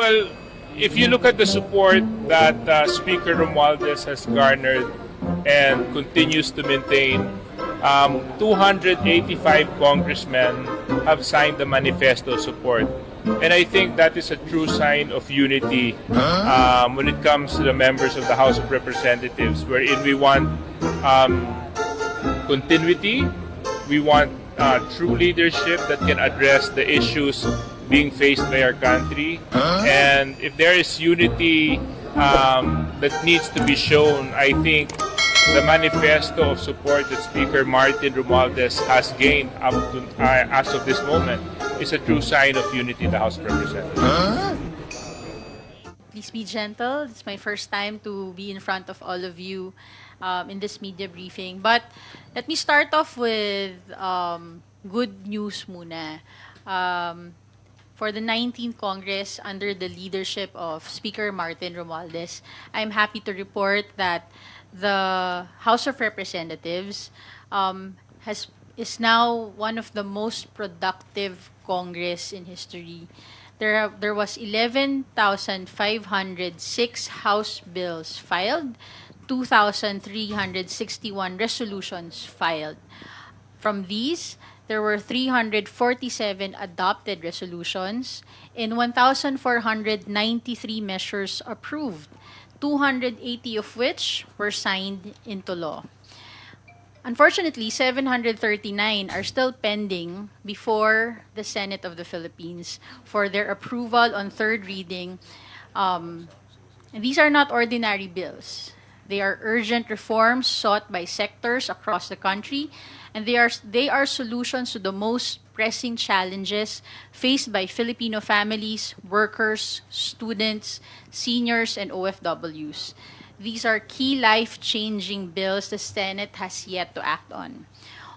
Well, if you look at the support that Speaker Romualdez has garnered and continues to maintain, 285 congressmen have signed the manifesto support. And I think that is a true sign of unity when it comes to the members of the House of Representatives, wherein we want continuity, we want true leadership that can address the issues being faced by our country. And if there is unity that needs to be shown, I think the manifesto of support that Speaker Martin Romualdez has gained up to, as of this moment is a true sign of unity in the House of Representatives. Please be gentle. It's my first time to be in front of all of you in this media briefing. But let me start off with good news muna. For the 19th Congress, under the leadership of Speaker Martin Romualdez, I'm happy to report that the House of Representatives is now one of the most productive Congress in history. There was 11,506 House bills filed, 2,361 resolutions filed. From these, there were 347 adopted resolutions and 1,493 measures approved, 280 of which were signed into law. Unfortunately, 739 are still pending before the Senate of the Philippines for their approval on third reading. And these are not ordinary bills. They are urgent reforms sought by sectors across the country, and they are solutions to the most pressing challenges faced by Filipino families, workers, students, seniors, and OFWs. These are key life-changing bills the Senate has yet to act on.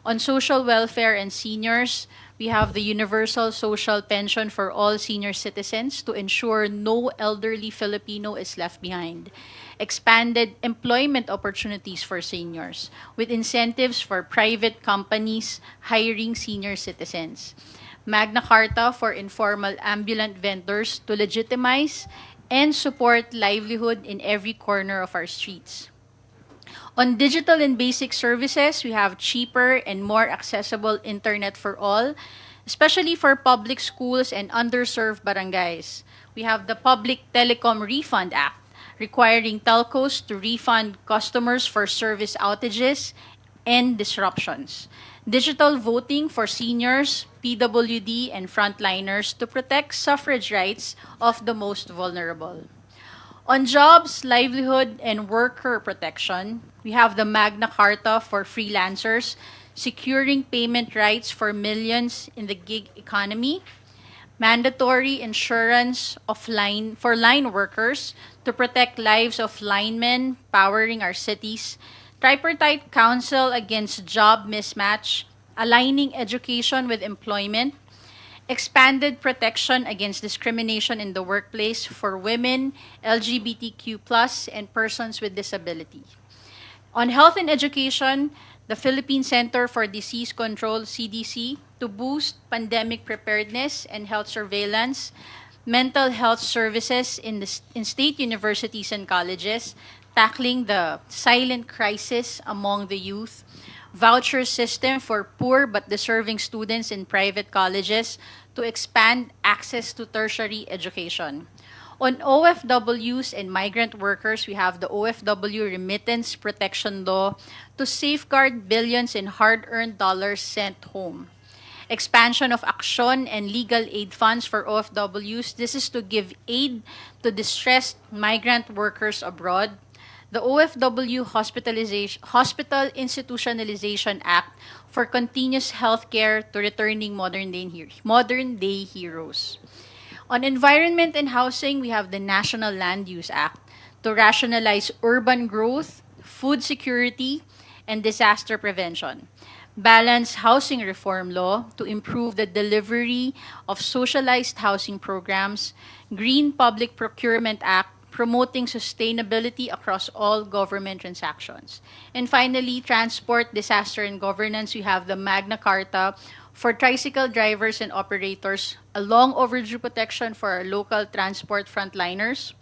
On social welfare and seniors, we have the universal social pension for all senior citizens to ensure no elderly Filipino is left behind. Expanded employment opportunities for seniors with incentives for private companies hiring senior citizens. Magna Carta for informal ambulant vendors to legitimize and support livelihood in every corner of our streets. On digital and basic services, we have cheaper and more accessible internet for all, especially for public schools and underserved barangays. We have the Public Telecom Refund Act, requiring telcos to refund customers for service outages and disruptions. Digital voting for seniors, PWD, and frontliners to protect suffrage rights of the most vulnerable. On jobs, livelihood, and worker protection, we have the Magna Carta for freelancers, securing payment rights for millions in the gig economy, mandatory insurance for line workers to protect lives of linemen powering our cities, tripartite council against job mismatch, aligning education with employment, expanded protection against discrimination in the workplace for women, LGBTQ+, and persons with disability. On health and education, the Philippine Center for Disease Control, CDC, to boost pandemic preparedness and health surveillance, mental health services in state universities and colleges, tackling the silent crisis among the youth, voucher system for poor but deserving students in private colleges to expand access to tertiary education. On OFWs and migrant workers, we have the OFW Remittance Protection Law to safeguard billions in hard-earned dollars sent home. Expansion of action and legal aid funds for OFWs. This is to give aid to distressed migrant workers abroad. The OFW Hospital Institutionalization Act for continuous health care to returning modern-day heroes. On environment and housing, we have the National Land Use Act to rationalize urban growth, food security, and disaster prevention. Balanced housing reform law to improve the delivery of socialized housing programs. Green Public Procurement Act promoting sustainability across all government transactions. And finally, transport, disaster, and governance, we have the Magna Carta for tricycle drivers and operators, a long overdue protection for our local transport frontliners,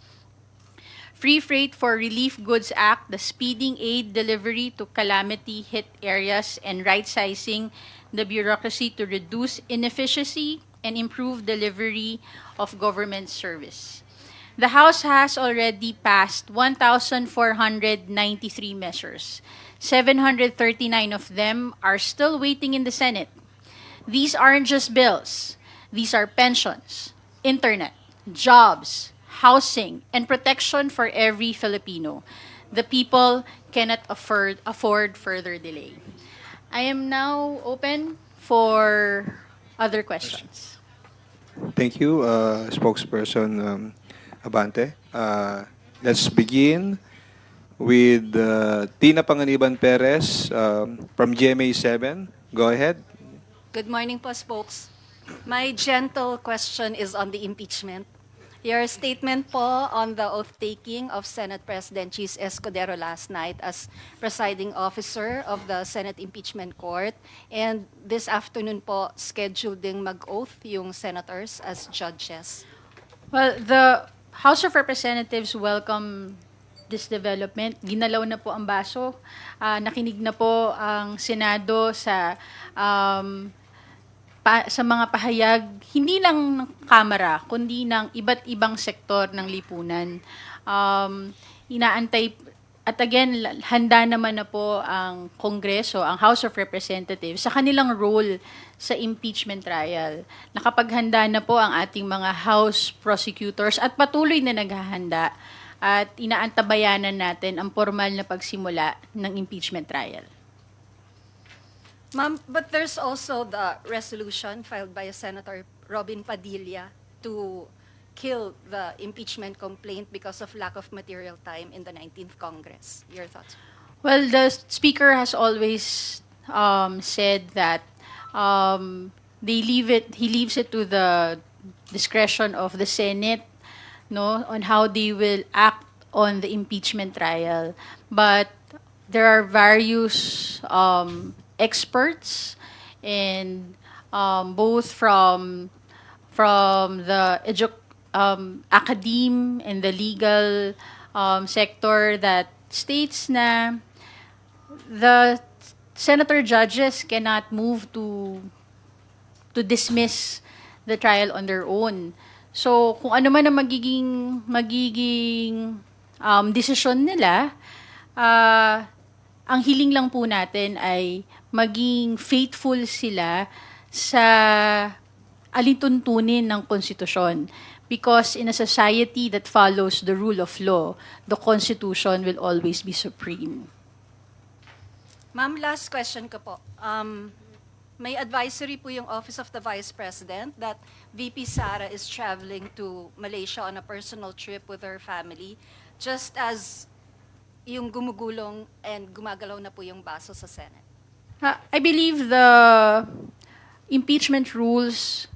Free Freight for Relief Goods Act, the speeding aid delivery to calamity hit areas, and right sizing the bureaucracy to reduce inefficiency and improve delivery of government service. The House has already passed 1,493 measures. 739 of them are still waiting in the Senate. These aren't just bills. These are pensions, internet, jobs, housing, and protection for every Filipino. The people cannot afford further delay. I am now open for other questions. Thank you, spokesperson Abante. Let's begin with Tina Panganiban Perez from GMA 7. Go ahead. Good morning po, spokes. My gentle question is on the impeachment. Your statement po on the oath-taking of Senate President Chis Escudero last night as presiding officer of the Senate Impeachment Court, and this afternoon po scheduled ding mag-oath yung senators as judges. Well, the House of Representatives welcome this development. Ginalaw na po ang baso. Nakinig na po ang Senado sa sa mga pahayag, hindi lang ng Kamara, kundi ng iba't ibang sektor ng lipunan. Inaantay, at again, handa naman na po ang Kongreso, ang House of Representatives, sa kanilang role sa impeachment trial. Nakapaghanda na po ang ating mga House prosecutors at patuloy na naghahanda at inaantabayanan natin ang formal na pagsimula ng impeachment trial. Ma'am, but there's also the resolution filed by Senator Robin Padilla to kill the impeachment complaint because of lack of material time in the 19th Congress. Your thoughts? Well, the Speaker has always said that he leaves it to the discretion of the Senate, no, on how they will act on the impeachment trial. But there are various experts and both from the academe and the legal sector that states na the senator judges cannot move to dismiss the trial on their own. So kung ano man ang magiging desisyon nila, ang hiling lang po natin ay maging faithful sila sa alituntunin ng konstitusyon. Because in a society that follows the rule of law, the Constitution will always be supreme. Ma'am, last question ko po. May advisory po yung Office of the Vice President that VP Sara is traveling to Malaysia on a personal trip with her family, just as yung gumugulong and gumagalaw na po yung baso sa Senate. I believe the impeachment rules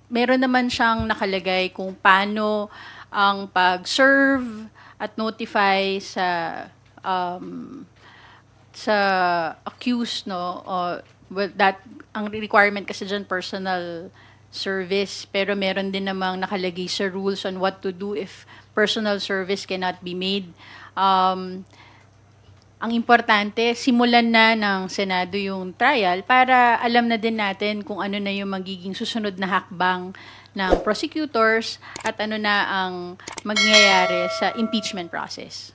meron naman siyang nakalagay kung paano ang pag-serve at notify sa accused, no, that ang requirement kasi dyan personal service, pero meron din namang nakalagay sa rules on what to do if personal service cannot be made. Ang importante, simulan na ng Senado yung trial para alam na din natin kung ano na yung magiging susunod na hakbang ng prosecutors at ano na ang mangyayari sa impeachment process.